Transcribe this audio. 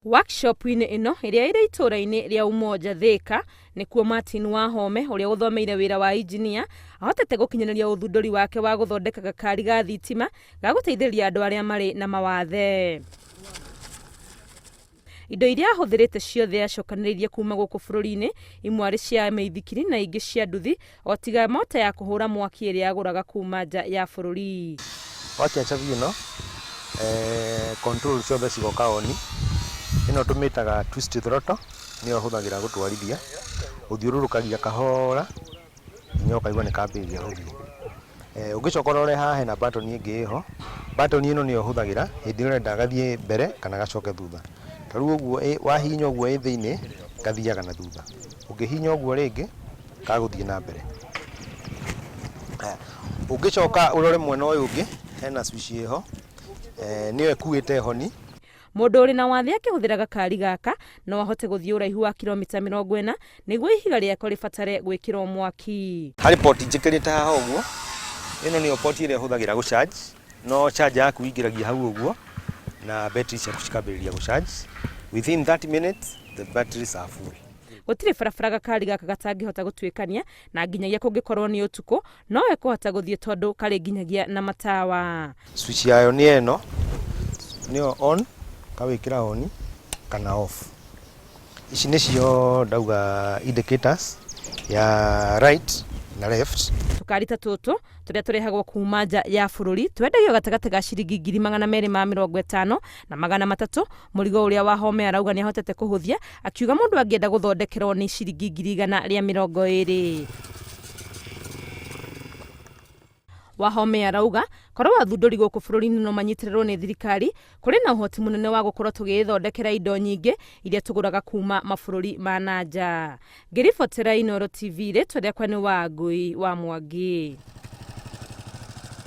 Workshop-inĩ ĩno ĩrĩa ĩrĩ itũũra-inĩ rĩa Umoja Thika nĩkuo Martin Wahome ũrĩa ũthomeire wĩra wa engineer ahotete gũkinyanĩria ũthundũri wake wa gũthondeka gakari ga thitima ga gũteithĩrĩria andũ arĩa marĩ na mawathe. Indo iria ahũthĩrĩte ciothe acokanĩrĩirie kuma gũkũ bũrũri-inĩ, imwe arĩ cia mĩithikiri na ingĩ cia nduthi, o tiga mota ya kũhũra mwaki ĩrĩa agũraga kuma nja ya bũrũri. Wakia cabi ĩno control ciothe cigoka oni. Ĩno tũmĩtaga twist throttle, nĩyo hũthagĩra gũtwarithia, ũthiũrũrũkagia kahora nginya ũkaigua nĩ kambĩrĩria gũthiĩ. Ũngĩcoka ũrore haha hena button ĩngĩ ĩho, button ĩno nĩyo hũthagĩra hĩndĩ ĩrĩa ũrenda gathiĩ mbere kana gacoke thutha. Tarĩu ũguo wahihinya ũguo ĩ thĩinĩ gathiaga na thutha, ũngĩhihinya ũguo rĩngĩ gagũthiĩ na mbere. Ũngĩcoka ũrore mwena ũyũ ũngĩ hena switch ĩho, nĩyo ĩkuĩte honi. Mũndũ ũrĩ na wathe akĩhũthĩra gakari gaka no ahote gũthiĩ ũraihu wa kilomita 40 nĩguo ihiga rĩako rĩbatare gwĩkĩrwo mwaki. Harĩ port njĩkĩrĩte haha ũguo, ĩno nĩyo port ĩrĩa hũthagĩra gũcharge, no charge yaku ingĩragia hau ũguo na battery ciaku cikambĩrĩria gũcharge. Within 30 minutes the batteries are full. Gũtirĩ barabara gakari gaka gatangĩhota gũtuĩkania na nginyagia kũngĩkorwo nĩ ũtukũ no ekũhota gũthiĩ tondũ karĩ nginyagia na matawa. Switch yayo nĩ ĩno, nĩyo on, kawĩkĩra on kana off. Ici nĩcio ndauga indicators ya right na left. Tukari ta tũtũ tũrĩa tũrehagwo kuma nja ya bũrũri twendagio gatagatĩ ga ciringi 250 na 300. Mũrigo ũrĩa Wahome arauga nĩ ahotete kũhũthia, akiuga mũndũ angĩenda gũthondekerwo nĩ ciringi 120. Wahome arauga korwo athundũri gũkũ bũrũri-inĩ no manyitĩrĩrwo nĩ thirikari, kũrĩ na ũhoti mũnene wa gũkorwo tũgĩthondekera indo nyingĩ iria tũgũraga kuma mabũrũri ma nanja. Ngĩribotera Inooro TV rĩtwa rĩakwa nĩ Wangui wa Mwangi.